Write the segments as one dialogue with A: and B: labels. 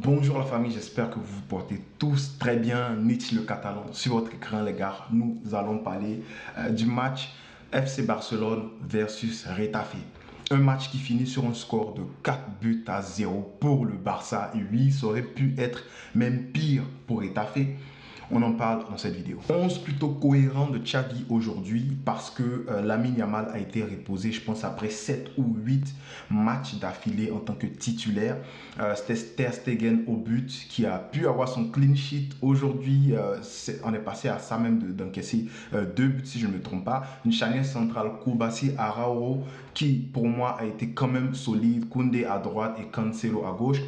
A: Bonjour la famille, j'espère que vous vous portez tous très bien. Nietzsche le Catalan sur votre écran les gars. Nous allons parler du match FC Barcelone versus Retafe. Un match qui finit sur un score de 4-0 pour le Barça. Et oui, ça aurait pu être même pire pour Retafe. On en parle dans cette vidéo. 11 plutôt cohérent de Xavi aujourd'hui parce que Lamine Yamal a été reposé, je pense, après 7 ou 8 matchs d'affilée en tant que titulaire. C'était Ter Stegen au but qui a pu avoir son clean sheet. Aujourd'hui, on est passé à ça même d'encaisser 2 buts si je ne me trompe pas. Une charnière centrale, Koulibaly, Araujo, qui pour moi a été quand même solide. Koundé à droite et Cancelo à gauche.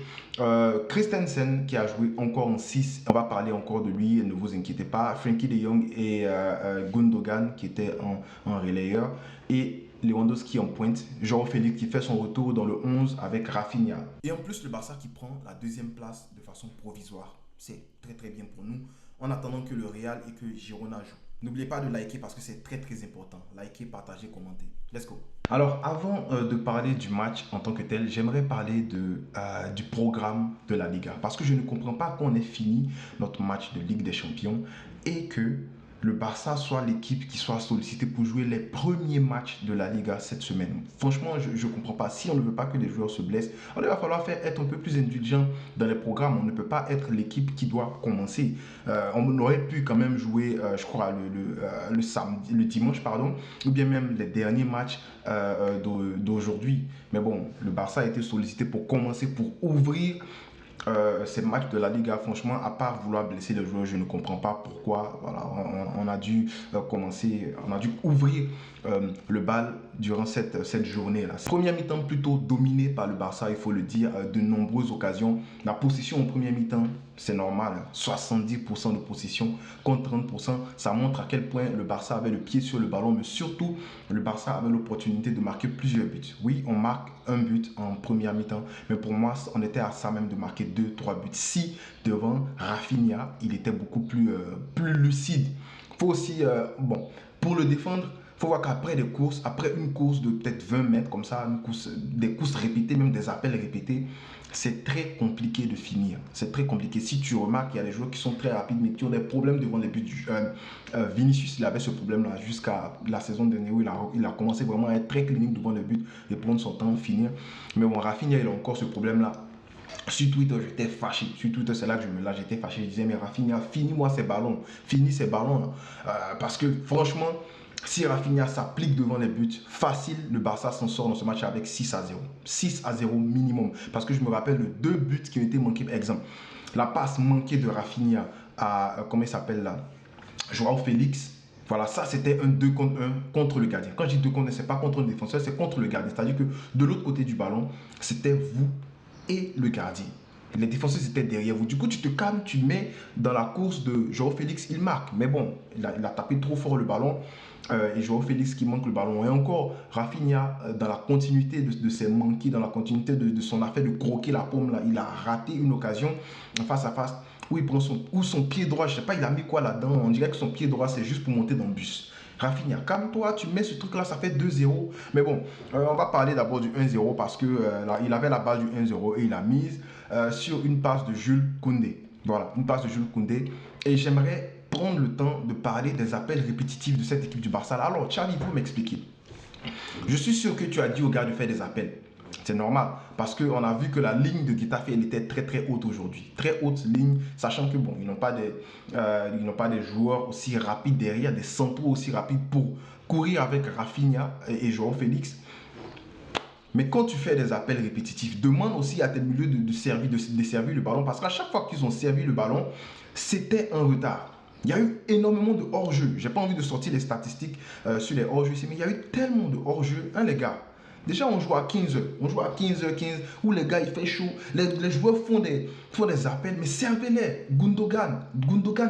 A: Christensen qui a joué encore en 6, on va parler encore de lui, ne vous inquiétez pas. Frenkie de Jong et Gundogan qui étaient en relayeur et Lewandowski en pointe. João Félix qui fait son retour dans le 11 avec Rafinha. Et en plus le Barça qui prend la deuxième place de façon provisoire. C'est très bien pour nous en attendant que le Real et que Girona jouent. N'oubliez pas de liker parce que c'est très important. Likez, partagez, commentez. Let's go. Alors, avant de parler du match en tant que tel, j'aimerais parler du programme de la Liga. Parce que je ne comprends pas qu'on ait fini notre match de Ligue des Champions et que le Barça soit l'équipe qui soit sollicitée pour jouer les premiers matchs de la Liga cette semaine. Franchement, je ne comprends pas. Si on ne veut pas que les joueurs se blessent, il va falloir être un peu plus indulgent dans les programmes. On ne peut pas être l'équipe qui doit commencer. On aurait pu quand même jouer, je crois, le dimanche, pardon, ou bien même les derniers matchs d'aujourd'hui. Mais bon, le Barça a été sollicité pour commencer, pour ouvrir ces matchs de la Liga. Franchement, à part vouloir blesser les joueurs, je ne comprends pas pourquoi. Voilà, on a dû commencer, on a dû ouvrir le bal durant cette journée-là. Première mi-temps plutôt dominée par le Barça, il faut le dire, de nombreuses occasions. La possession en première mi-temps, c'est normal, 70% de possession contre 30%. Ça montre à quel point le Barça avait le pied sur le ballon, mais surtout, le Barça avait l'opportunité de marquer plusieurs buts. Oui, on marque un but en première mi-temps, mais pour moi, on était à ça même de marquer 2-3 buts. Si devant Rafinha, il était beaucoup plus lucide. Il faut aussi, pour le défendre, il faut voir qu'après des courses, après une course de peut-être 20 mètres comme ça, des courses répétées, même des appels répétés, c'est très compliqué de finir. C'est très compliqué. Si tu remarques, il y a des joueurs qui sont très rapides, mais qui ont des problèmes devant les buts. Vinicius, il avait ce problème-là jusqu'à la saison dernière où il a commencé vraiment à être très clinique devant les buts et prendre son temps à finir. Mais bon, Rafinha, il a encore ce problème-là. Sur Twitter, j'étais fâché. Sur Twitter, c'est là que j'étais fâché. Je disais, mais Rafinha, finis-moi ces ballons. Finis ces ballons. Parce que franchement, si Rafinha s'applique devant les buts, facile, le Barça s'en sort dans ce match avec 6-0. 6-0 minimum. Parce que je me rappelle de 2 buts qui ont été manqués. Par exemple, la passe manquée de Rafinha à, comment il s'appelle là, João Félix. Voilà, ça c'était un 2 contre 1 contre le gardien. Quand je dis 2 contre 1, c'est pas contre le défenseur, c'est contre le gardien. C'est-à-dire que de l'autre côté du ballon, c'était vous et le gardien. Les défenseurs étaient derrière vous. Du coup, tu te calmes, tu mets dans la course de João Félix, il marque. Mais bon, il a tapé trop fort le ballon. Et João Félix qui manque le ballon. Et encore, Rafinha, dans la continuité de ses manqués, dans la continuité de son affaire de croquer la paume, là, il a raté une occasion face à face où il prend son pied droit. Je ne sais pas, il a mis quoi là-dedans. On dirait que son pied droit, c'est juste pour monter dans le bus. Rafinha, calme-toi, tu mets ce truc-là, ça fait 2-0. Mais bon, on va parler d'abord du 1-0 parce que il avait la balle du 1-0 et il a mise sur une passe de Jules Koundé. Voilà, une passe de Jules Koundé. Et j'aimerais prendre le temps de parler des appels répétitifs de cette équipe du Barça. Alors, Charlie, il faut m'expliquer. Je suis sûr que tu as dit aux gars de faire des appels. C'est normal parce qu'on a vu que la ligne de Getafe elle était très haute aujourd'hui. Très haute ligne, sachant que bon, ils n'ont pas des joueurs aussi rapides derrière, des centraux aussi rapides pour courir avec Rafinha et João Félix. Mais quand tu fais des appels répétitifs, demande aussi à tes milieux de servir le ballon parce qu'à chaque fois qu'ils ont servi le ballon, c'était un retard. Il y a eu énormément de hors-jeu. Je n'ai pas envie de sortir les statistiques sur les hors-jeux, mais il y a eu tellement de hors-jeu, hein, les gars. Déjà, on joue à 15h. On joue à 15h15 où les gars, il fait chaud. Les joueurs font des appels, mais servez-les. Gundogan,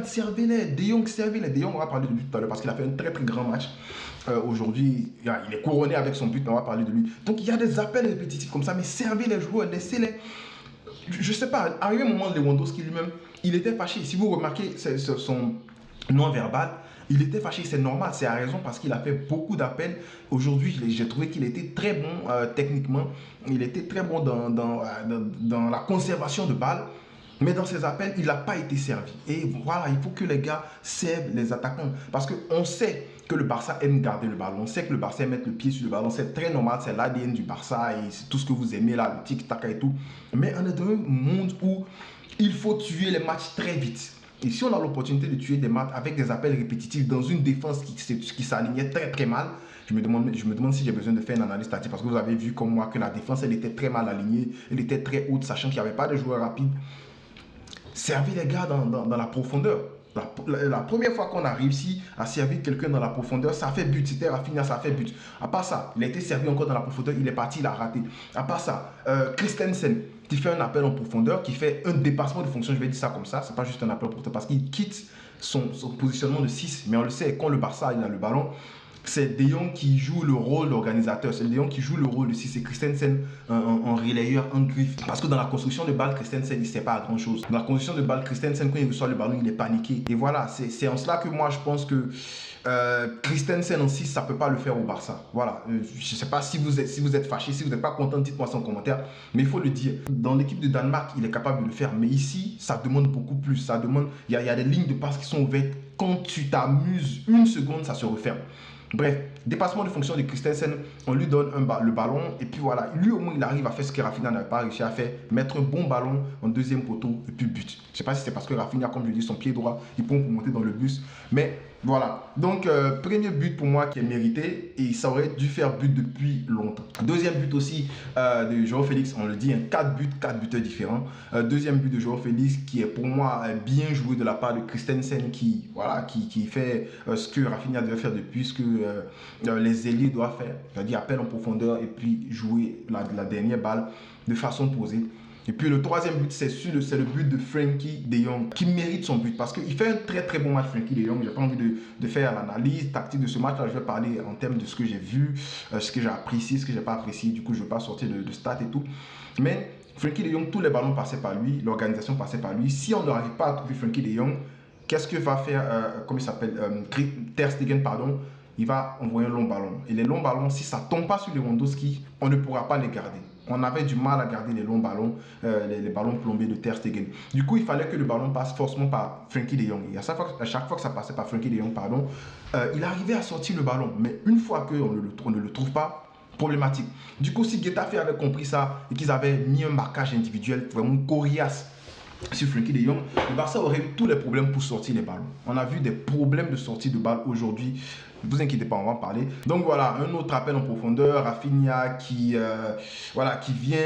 A: servez-les. De Jong, servez-les. De Jong, on va parler de lui tout à l'heure parce qu'il a fait un très grand match. Aujourd'hui, il est couronné avec son but, on va parler de lui. Donc, il y a des appels répétitifs comme ça, mais servez les joueurs, laissez-les. Je ne sais pas, arrivé un moment, Lewandowski lui-même, il était fâché. Si vous remarquez son non-verbal, il était fâché, c'est normal, c'est à raison parce qu'il a fait beaucoup d'appels. Aujourd'hui, j'ai trouvé qu'il était très bon techniquement. Il était très bon dans la conservation de balles. Mais dans ses appels, il n'a pas été servi. Et voilà, il faut que les gars servent les attaquants. Parce qu'on sait que le Barça aime garder le ballon. On sait que le Barça aime mettre le pied sur le ballon. C'est très normal, c'est l'ADN du Barça et c'est tout ce que vous aimez là, le tic-tac et tout. Mais on est dans un monde où il faut tuer les matchs très vite. Et si on a l'opportunité de tuer des matchs avec des appels répétitifs dans une défense qui s'alignait très très mal, je me demande si j'ai besoin de faire une analyse tactique parce que vous avez vu comme moi que la défense elle était très mal alignée, elle était très haute, sachant qu'il n'y avait pas de joueurs rapides. Servez les gars dans la profondeur. La première fois qu'on a réussi à servir quelqu'un dans la profondeur, ça fait but. C'était Rafinha, ça fait but. À part ça, il a été servi encore dans la profondeur, il est parti, il a raté. À part ça, Christensen qui fait un appel en profondeur, qui fait un dépassement de fonction, je vais dire ça comme ça, c'est pas juste un appel en profondeur parce qu'il quitte son positionnement de 6. Mais on le sait, quand le Barça il a le ballon, c'est De Jong qui joue le rôle d'organisateur, c'est De Jong qui joue le rôle de si c'est Christensen en relayeur, en griffe. Parce que dans la construction de balle, Christensen, il ne sert pas à grand chose. Dans la construction de balle, Christensen, quand il reçoit le ballon, il est paniqué. Et voilà, c'est en cela que moi je pense que Christensen en 6, ça ne peut pas le faire au Barça. Voilà, je ne sais pas si vous êtes fâché, si vous n'êtes pas content, dites-moi ça en commentaire. Mais il faut le dire, dans l'équipe de Danemark, il est capable de le faire. Mais ici, ça demande beaucoup plus. Ça demande, il y a des lignes de passe qui sont ouvertes. Quand tu t'amuses une seconde, ça se referme. Bref, dépassement de fonction de Christensen, on lui donne le ballon et puis voilà, lui au moins il arrive à faire ce que Rafinha n'avait pas réussi à faire, mettre un bon ballon en deuxième poteau et puis but. Je ne sais pas si c'est parce que Rafinha, comme je dis, son pied droit, il peut monter dans le bus, mais voilà. Donc, premier but pour moi qui est mérité et ça aurait dû faire but depuis longtemps. Deuxième but aussi de João Félix, on le dit, 4 buts, 4 buteurs différents. Deuxième but de João Félix qui est pour moi bien joué de la part de Christensen qui fait ce que Rafinha devait faire depuis, ce que les ailiers doivent faire, c'est-à-dire appel en profondeur et puis jouer la dernière balle de façon posée. Et puis le troisième but, c'est le but de Frenkie de Jong qui mérite son but parce qu'il fait un très très bon match, Frenkie de Jong. Je n'ai pas envie de faire l'analyse tactique de ce match-là. Je vais parler en termes de ce que j'ai vu, ce que j'ai apprécié, ce que je n'ai pas apprécié. Du coup, je ne vais pas sortir de stats et tout. Mais Frenkie de Jong, tous les ballons passaient par lui, l'organisation passait par lui. Si on n'arrive pas à trouver Frenkie de Jong, qu'est-ce que va faire, comment il s'appelle, Ter Stegen, pardon, il va envoyer un long ballon. Et les longs ballons, si ça ne tombe pas sur Lewandowski, on ne pourra pas les garder. On avait du mal à garder les longs ballons, les ballons plombés de Ter Stegen. Du coup, il fallait que le ballon passe forcément par Frenkie de Jong. Et à chaque fois que ça passait par Frenkie de Jong, pardon, il arrivait à sortir le ballon. Mais une fois qu'on ne le trouve pas, problématique. Du coup, si Getafe avait compris ça et qu'ils avaient mis un marquage individuel vraiment coriace sur Frenkie de Jong, le Barça aurait eu tous les problèmes pour sortir les ballons. On a vu des problèmes de sortie de balles aujourd'hui. Ne vous inquiétez pas, on va en parler. Donc voilà, un autre appel en profondeur, Rafinha qui vient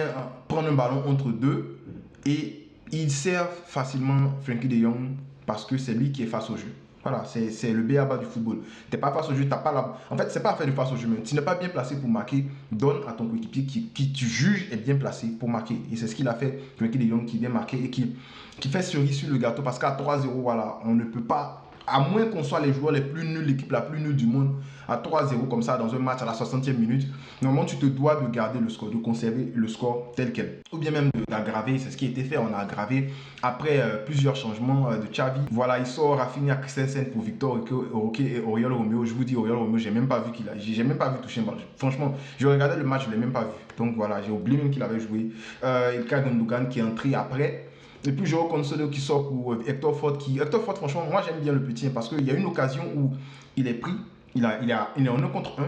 A: prendre un ballon entre deux et il sert facilement Frenkie de Jong parce que c'est lui qui est face au jeu. Voilà, c'est le b.a.-ba du football. Tu n'es pas face au jeu, tu n'as pas la... En fait, c'est pas affaire de face au jeu, mais tu n'es pas bien placé pour marquer, donne à ton coéquipier qui tu juges est bien placé pour marquer. Et c'est ce qu'il a fait, Frenkie de Jong qui vient marquer et qui fait cerise sur le gâteau parce qu'à 3-0, voilà, on ne peut pas, à moins qu'on soit les joueurs les plus nuls, l'équipe la plus nulle du monde, à 3-0 comme ça dans un match à la 60e minute, normalement tu te dois de garder le score, de conserver le score tel quel. Ou bien même d'aggraver, c'est ce qui a été fait, on a aggravé après plusieurs changements de Xavi. Voilà, il sort Rafinha, Christensen pour Victor Roque et Oriol Romeo. Je vous dis, Oriol Romeo, j'ai même pas vu j'ai même pas vu toucher un ballon. Franchement, je regardais le match, je l'ai même pas vu. Donc voilà, j'ai oublié même qu'il avait joué. Ilkay Gundogan qui est entré après. Et puis João Cancelo qui sort pour Hector Ford. Hector Ford, franchement, moi j'aime bien le petit parce qu'il y a une occasion où il est pris, il est en 1 contre 1,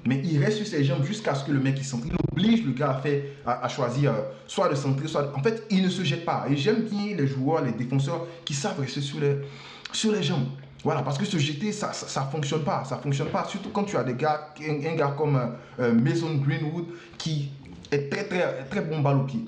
A: mais il reste sur ses jambes jusqu'à ce que le mec il centre. Il oblige le gars à choisir soit de centrer, soit... En fait, il ne se jette pas. Et j'aime bien les joueurs, les défenseurs qui savent rester sur les jambes. Voilà, parce que se jeter, ça fonctionne pas. Ça fonctionne pas. Surtout quand tu as des gars, un gars comme Mason Greenwood qui est très, très, très bon balle au pied.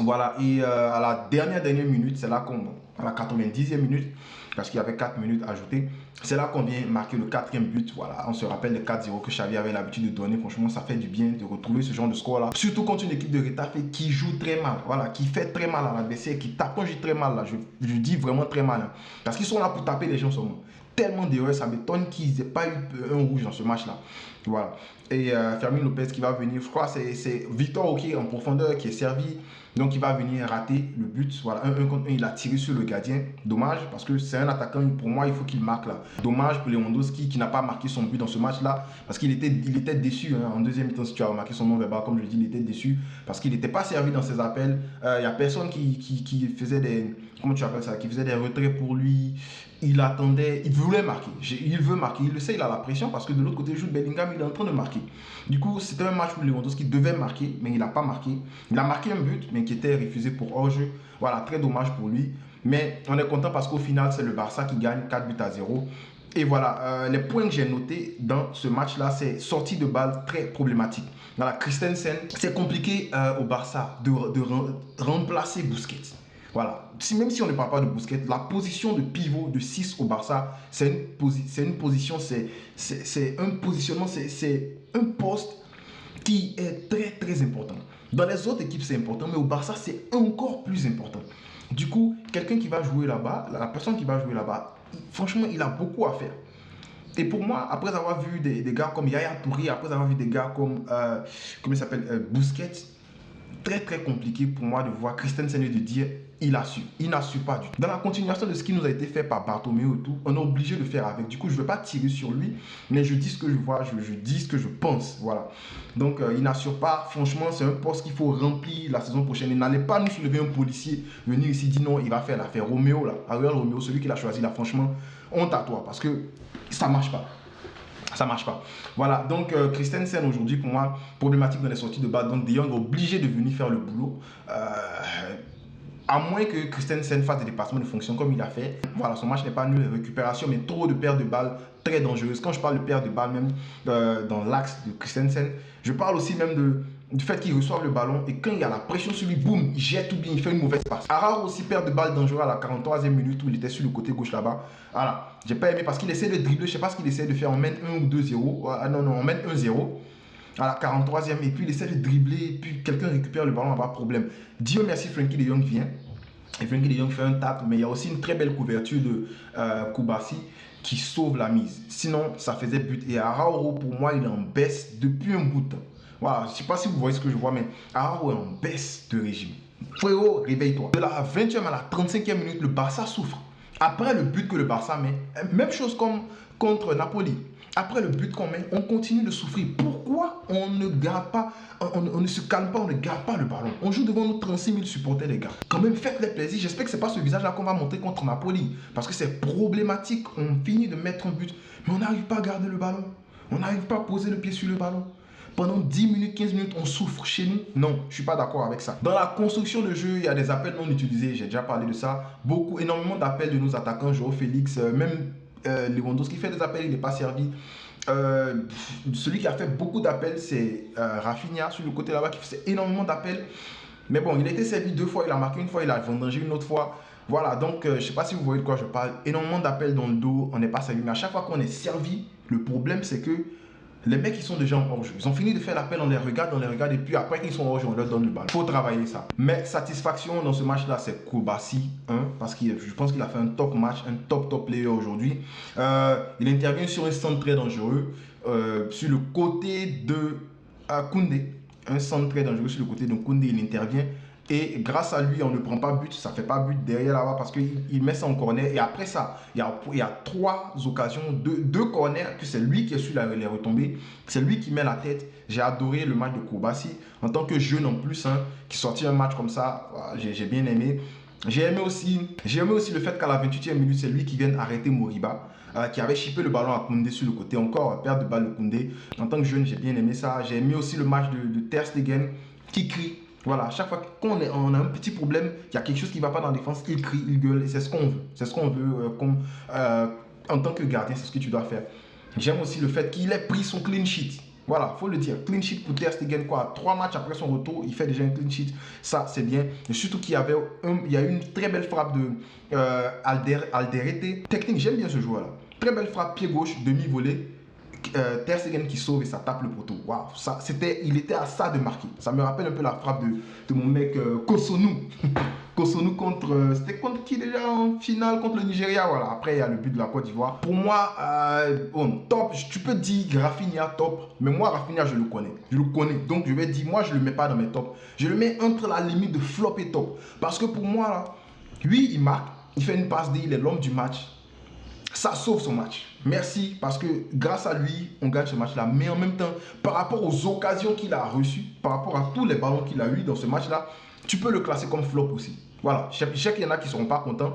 A: Voilà, et à la dernière minute, c'est là qu'on, à la 90e minute, parce qu'il y avait 4 minutes ajoutées, c'est là qu'on vient marquer le 4e but. Voilà, on se rappelle le 4-0 que Xavi avait l'habitude de donner. Franchement, ça fait du bien de retrouver ce genre de score-là. Surtout contre une équipe de Getafe qui joue très mal, voilà, qui fait très mal à l'adversaire, qui tape, quand je dis très mal, là, je dis vraiment très mal. Hein, parce qu'ils sont là pour taper les gens seulement. tellement d'erreurs, ça m'étonne qu'ils n'aient pas eu un rouge dans ce match-là. Voilà. Et Fermin Lopez qui va venir, je crois c'est Victor OK en profondeur qui est servi. Donc il va venir rater le but. Voilà, 1 contre 1, il a tiré sur le gardien. Dommage parce que c'est un attaquant, pour moi il faut qu'il marque là. Dommage pour Lewandowski qui n'a pas marqué son but dans ce match-là parce qu'il était déçu hein. En deuxième mi-temps, si tu as remarqué son nom verbal, comme je le dis, il était déçu parce qu'il n'était pas servi dans ses appels. Il n'y a personne qui faisait des, comment tu appelles ça, qui faisait des retraits pour lui. Il attendait, il voulait marquer, il veut marquer, il le sait, il a la pression parce que de l'autre côté, Jude Bellingham, il est en train de marquer. Du coup, c'était un match où Lewandowski devait marquer, mais il n'a pas marqué. Il a marqué un but, mais qui était refusé pour hors-jeu. Voilà, très dommage pour lui. Mais on est content parce qu'au final, c'est le Barça qui gagne 4 buts à 0. Et voilà, les points que j'ai notés dans ce match-là, c'est sortie de balle très problématique. Voilà, Christensen, c'est compliqué au Barça de remplacer Busquets. Voilà. Même si on ne parle pas de Busquets, la position de pivot de 6 au Barça, c'est une position, c'est un positionnement, c'est un poste qui est très très important. Dans les autres équipes, c'est important, mais au Barça, c'est encore plus important. Du coup, quelqu'un qui va jouer là-bas, la personne qui va jouer là-bas, franchement, il a beaucoup à faire. Et pour moi, après avoir vu des gars comme Yaya Touré, après avoir vu des gars comme, comment il s'appelle, Busquets, très très compliqué pour moi de voir Christensen et de dire il assure. Il n'assure pas du tout. Dans la continuation de ce qui nous a été fait par Bartomeu et tout, on est obligé de faire avec. Du coup, je ne vais pas tirer sur lui, mais je dis ce que je vois, je dis ce que je pense. Voilà. Donc, il n'assure pas. Franchement, c'est un poste qu'il faut remplir la saison prochaine. Il n'allait pas nous soulever un policier, venir ici dire non, il va faire l'affaire. Roméo, là, Ariel Roméo, celui qu'il a choisi là, franchement, honte à toi parce que ça ne marche pas. Ça marche pas. Voilà, donc Christensen aujourd'hui, pour moi, problématique dans les sorties de balle. Donc De Jong est obligé de venir faire le boulot. À moins que Christensen fasse des dépassements de fonction comme il a fait. Voilà, son match n'est pas nul, récupération, mais trop de pertes de balles très dangereuses. Quand je parle de pertes de balles, même dans l'axe de Christensen, je parle aussi même du fait qu'il reçoive le ballon et quand il y a la pression sur lui, boum, il jette ou bien il fait une mauvaise passe. Arao aussi perd de balles dangereuses à la 43e minute où il était sur le côté gauche là-bas. Voilà, j'ai pas aimé parce qu'il essaie de dribbler, je sais pas ce qu'il essaie de faire, on mène 1 ou 2-0. Ah non, on mène 1-0 à la 43e et puis il essaie de dribbler et puis quelqu'un récupère le ballon, pas de problème. Dieu merci, Frenkie de Jong vient. Et Frenkie de Jong fait un tacle, mais il y a aussi une très belle couverture de Koubassi qui sauve la mise. Sinon, ça faisait but. Et Arao, pour moi, il est en baisse depuis un bout de temps. Voilà, je ne sais pas si vous voyez ce que je vois, mais Arao est en baisse de régime. Frérot, réveille-toi. De la 20e à la 35e minute, le Barça souffre. Après le but que le Barça met, même chose comme contre Napoli. Après le but qu'on met, on continue de souffrir. Pourquoi on ne garde pas, on ne se calme pas, on ne garde pas le ballon? On joue devant nos 36 000 supporters, les gars. Quand même, faites-les plaisir. J'espère que ce n'est pas ce visage-là qu'on va montrer contre Napoli. Parce que c'est problématique. On finit de mettre un but, mais on n'arrive pas à garder le ballon. On n'arrive pas à poser le pied sur le ballon. Pendant 10 minutes, 15 minutes, on souffre chez nous. Non, je ne suis pas d'accord avec ça. Dans la construction de jeu, il y a des appels non utilisés. J'ai déjà parlé de ça. Énormément d'appels de nos attaquants, Joao Félix, même Lewandowski fait des appels, il n'est pas servi. Celui qui a fait beaucoup d'appels, c'est Rafinha sur le côté là-bas qui faisait énormément d'appels. Mais bon, il a été servi 2 fois, il a marqué 1 fois, il a vendangé 1 autre fois. Voilà, donc je ne sais pas si vous voyez de quoi je parle. Énormément d'appels dans le dos, on n'est pas servi. Mais à chaque fois qu'on est servi, le problème c'est que les mecs qui sont déjà en hors-jeu, ils ont fini de faire l'appel, on les regarde, et puis après qu'ils sont hors-jeu, on leur donne le ballon. Il faut travailler ça. Mais satisfaction dans ce match-là, c'est Koubassi, parce que je pense qu'il a fait un top match, un top player aujourd'hui. Il intervient sur un centre très dangereux, sur le côté de Koundé. Un centre très dangereux sur le côté de Koundé, il intervient. Et grâce à lui, on ne prend pas but, ça ne fait pas but derrière là-bas parce qu'il met ça en corner. Et après ça, il y a 3 occasions, 2 corners, que c'est lui qui est sur les retombées. C'est lui qui met la tête. J'ai adoré le match de Koubassi. En tant que jeune en plus, qui sortit un match comme ça, j'ai bien aimé. J'ai aimé aussi le fait qu'à la 28e minute, c'est lui qui vient arrêter Moriba, qui avait chippé le ballon à Koundé sur le côté. Encore, perte de balle de Koundé. En tant que jeune, j'ai bien aimé ça. J'ai aimé aussi le match de Ter Stegen qui crie. Voilà, à chaque fois qu'on a un petit problème, il y a quelque chose qui ne va pas dans la défense, il crie, il gueule, et c'est ce qu'on veut. C'est ce qu'on veut en tant que gardien, c'est ce que tu dois faire. J'aime aussi le fait qu'il ait pris son clean sheet. Voilà, il faut le dire. Clean sheet pour Ter Stegen, quoi. 3 matchs après son retour, il fait déjà un clean sheet. Ça, c'est bien. Et surtout qu'il y a eu une très belle frappe de Alderete. Technique, j'aime bien ce joueur-là. Très belle frappe, pied gauche, demi-volée. Ter Stegen qui sauve et ça tape le poteau. Waouh, il était à ça de marquer. Ça me rappelle un peu la frappe de mon mec Kosunu. Kosunu c'était contre qui déjà en finale contre le Nigeria. Voilà. Après, il y a le but de la Côte d'Ivoire. Pour moi, top. Tu peux dire Rafinha top, mais moi, Rafinha, je le connais. Je le connais. Donc, je vais dire, moi, je ne le mets pas dans mes tops. Je le mets entre la limite de flop et top. Parce que pour moi, là, oui, il marque. Il fait une passe D, il est l'homme du match. Ça sauve son match. Merci, parce que grâce à lui, on gagne ce match-là. Mais en même temps, par rapport aux occasions qu'il a reçues, par rapport à tous les ballons qu'il a eu dans ce match-là, tu peux le classer comme flop aussi. Voilà, je sais qu'il y en a qui ne seront pas contents,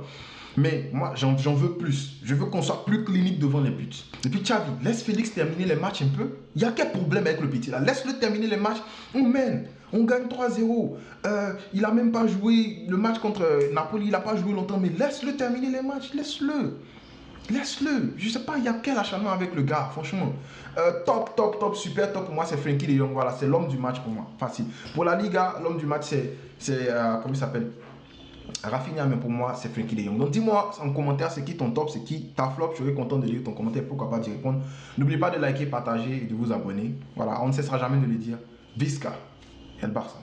A: mais moi, j'en veux plus. Je veux qu'on soit plus clinique devant les buts. Et puis, Xavi, laisse Félix terminer les matchs un peu. Il y a quel problème avec le petit là? Laisse-le terminer les matchs. On mène. On gagne 3-0. Il n'a même pas joué le match contre Napoli. Il n'a pas joué longtemps, mais laisse-le terminer les matchs. Laisse-le. Laisse-le. Je ne sais pas, il y a quel acharnement avec le gars, franchement. Top, super top pour moi, c'est Frenkie de Jong. Voilà, c'est l'homme du match pour moi. Facile. Pour la Liga, l'homme du match, c'est comment il s'appelle? Rafinha, mais pour moi, c'est Frenkie de Jong. Donc dis-moi en commentaire, c'est qui ton top, c'est qui ta flop. Je serai content de lire ton commentaire, pourquoi pas d'y répondre. N'oubliez pas de liker, partager et de vous abonner. Voilà, on ne cessera jamais de le dire. Visca et le Barça.